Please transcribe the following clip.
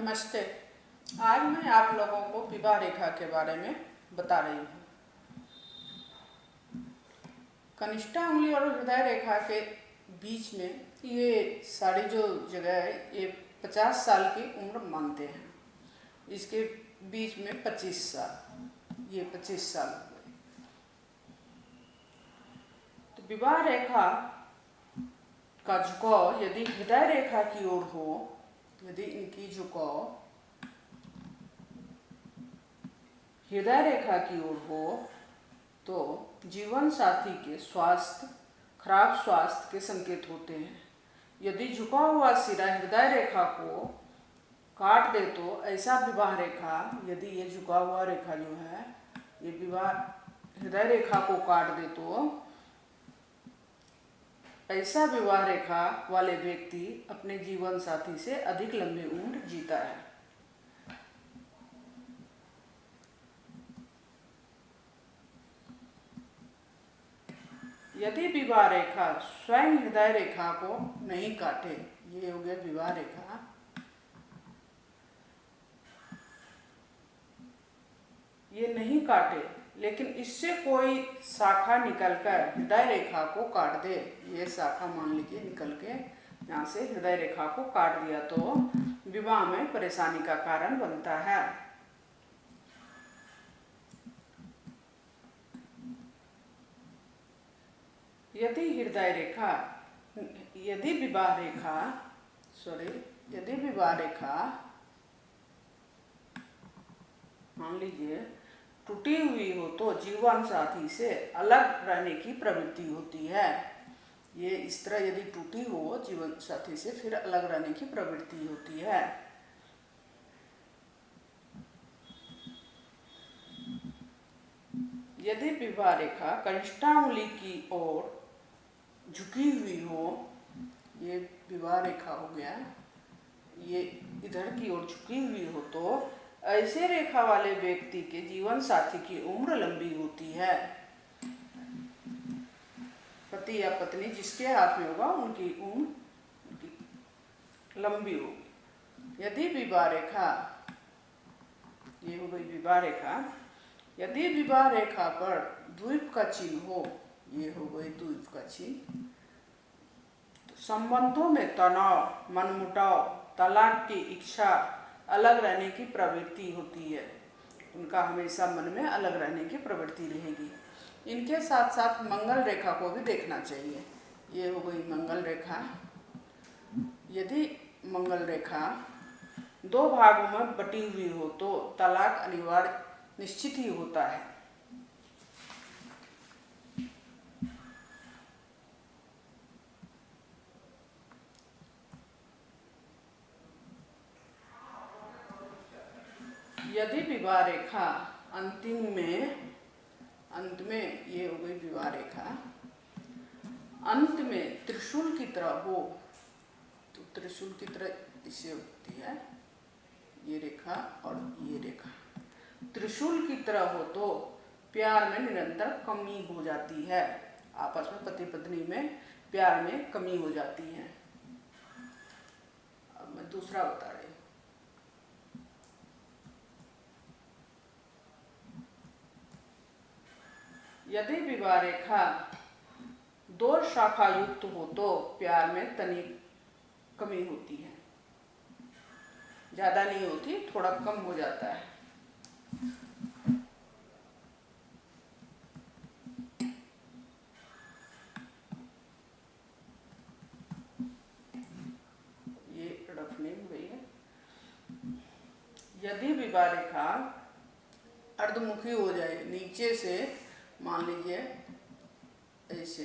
नमस्ते। आज मैं आप लोगों को विवाह रेखा के बारे में बता रही हूँ। कनिष्ठा उंगली और हृदय रेखा के बीच में ये सारी जो जगह है ये 50 साल की उम्र मानते हैं। इसके बीच में 25 साल, ये 25 साल हो गए। तो विवाह रेखा का झुकाव यदि हृदय रेखा की ओर हो, यदि इनकी झुकाव हृदय रेखा की ओर हो तो जीवन साथी के खराब स्वास्थ्य के संकेत होते हैं। यदि झुका हुआ सिरा हृदय रेखा को काट दे तो ऐसा विवाह रेखा, यदि ये झुका हुआ रेखा जो है ये विवाह हृदय रेखा को काट दे तो ऐसा विवाह रेखा वाले व्यक्ति अपने जीवन साथी से अधिक लंबी उम्र जीता है। यदि विवाह रेखा स्वयं हृदय रेखा को नहीं काटे, ये हो गया विवाह रेखा, ये नहीं काटे लेकिन इससे कोई शाखा निकलकर हृदय रेखा को काट दे, ये शाखा मान लीजिए निकल के यहाँ से हृदय रेखा को काट दिया तो विवाह में परेशानी का कारण बनता है। यदि विवाह रेखा मान लीजिए टूटी हुई हो तो जीवन साथी से अलग रहने की प्रवृत्ति होती है। ये इस तरह यदि टूटी हो जीवन साथी से फिर अलग रहने की प्रवृत्ति होती है। यदि विवाह रेखा कनिष्ठा उंगली की ओर झुकी हुई हो, ये विवाह रेखा हो गया, ये इधर की ओर झुकी हुई हो तो ऐसे रेखा वाले व्यक्ति के जीवन साथी की उम्र लंबी होती है। पति या पत्नी जिसके हाथ में होगा उनकी उम्र लंबी होगी। यदि विवाह रेखा, ये हो गई विवाह रेखा, यदि विवाह रेखा पर द्वीप का चिन्ह हो, ये हो गई द्वीप का चिन्ह, तो संबंधों में तनाव, मनमुटाव, तलाक की इच्छा, अलग रहने की प्रवृत्ति होती है। उनका हमेशा मन में अलग रहने की प्रवृत्ति रहेगी। इनके साथ साथ मंगल रेखा को भी देखना चाहिए। ये हो गई मंगल रेखा। यदि मंगल रेखा दो भागों में बटी हुई हो तो तलाक अनिवार्य निश्चित ही होता है। यदि विवाह रेखा अंत में ये हो गई विवाह रेखा, अंत में त्रिशूल की तरह हो तो त्रिशूल की तरह इसे होती है ये रेखा और ये रेखा। त्रिशूल की तरह हो तो प्यार में निरंतर कमी हो जाती है, आपस में पति पत्नी में प्यार में कमी हो जाती है। अब मैं दूसरा बता रही हूँ। यदि विवाह रेखा दो शाखा युक्त हो तो प्यार में तनिक कमी होती है, ज्यादा नहीं होती, थोड़ा कम हो जाता है। ये रखने में गई है। यदि विवाह रेखा अर्धमुखी हो जाए, नीचे से मान लीजिए ऐसे